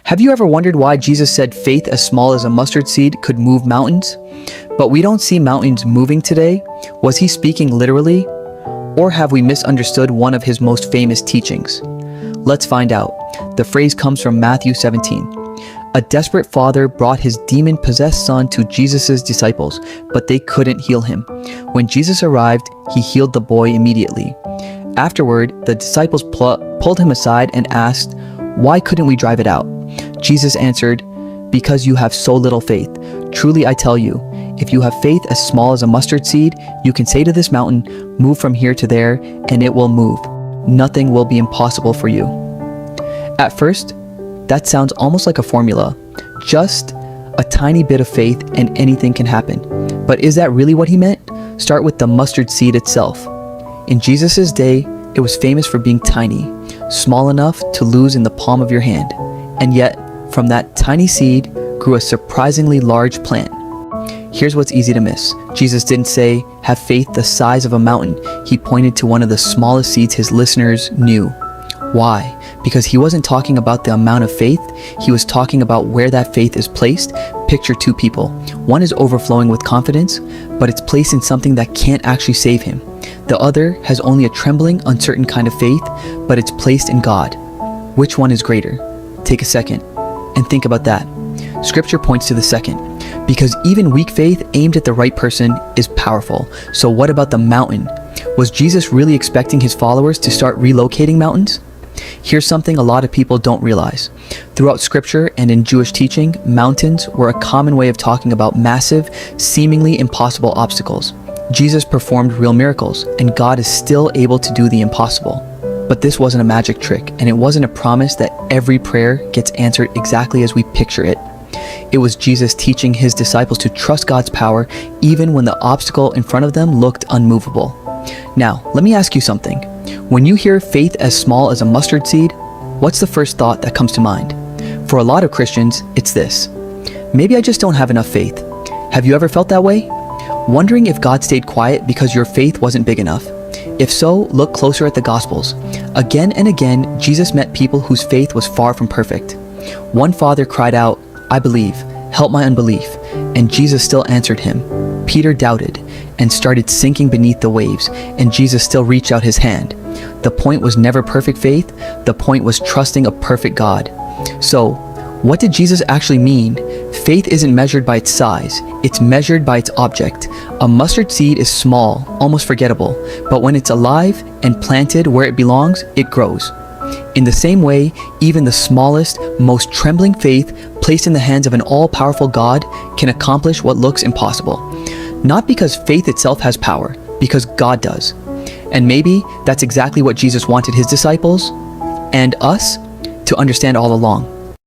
Have you ever wondered why Jesus said faith as small as a mustard seed could move mountains? But we don't see mountains moving today. Was he speaking literally? Or have we misunderstood one of his most famous teachings? Let's find out. The phrase comes from Matthew 17. A desperate father brought his demon-possessed son to Jesus' disciples, but they couldn't heal him. When Jesus arrived, he healed the boy immediately. Afterward, the disciples pulled him aside and asked, "Why couldn't we drive it out?" Jesus answered, "Because you have so little faith. Truly I tell you, if you have faith as small as a mustard seed, you can say to this mountain, 'Move from here to there,' and it will move. Nothing will be impossible for you." At first, that sounds almost like a formula. Just a tiny bit of faith and anything can happen. But is that really what he meant? Start with the mustard seed itself. In Jesus' day, it was famous for being tiny, small enough to lose in the palm of your hand. And yet, from that tiny seed grew a surprisingly large plant. Here's what's easy to miss. Jesus didn't say, "Have faith the size of a mountain." He pointed to one of the smallest seeds his listeners knew. Why? Because he wasn't talking about the amount of faith, he was talking about where that faith is placed. Picture two people. One is overflowing with confidence, but it's placed in something that can't actually save him. The other has only a trembling, uncertain kind of faith, but it's placed in God. Which one is greater? Take a second and think about that. Scripture points to the second, because even weak faith aimed at the right person is powerful. So what about the mountain? Was Jesus really expecting his followers to start relocating mountains? Here's something a lot of people don't realize. Throughout scripture and in Jewish teaching, mountains were a common way of talking about massive, seemingly impossible obstacles. Jesus performed real miracles, and God is still able to do the impossible. But this wasn't a magic trick, and it wasn't a promise that every prayer gets answered exactly as we picture it. It was Jesus teaching his disciples to trust God's power even when the obstacle in front of them looked unmovable. Now, let me ask you something. When you hear faith as small as a mustard seed, what's the first thought that comes to mind? For a lot of Christians, it's this: maybe I just don't have enough faith. Have you ever felt that way? Wondering if God stayed quiet because your faith wasn't big enough? If so, look closer at the Gospels. Again and again, Jesus met people whose faith was far from perfect. One father cried out, "I believe, help my unbelief," and Jesus still answered him. Peter doubted and started sinking beneath the waves, and Jesus still reached out his hand. The point was never perfect faith, the point was trusting a perfect God. So, what did Jesus actually mean? Faith isn't measured by its size, it's measured by its object. A mustard seed is small, almost forgettable, but when it's alive and planted where it belongs, it grows. In the same way, even the smallest, most trembling faith placed in the hands of an all-powerful God can accomplish what looks impossible. Not because faith itself has power, because God does. And maybe that's exactly what Jesus wanted his disciples and us to understand all along.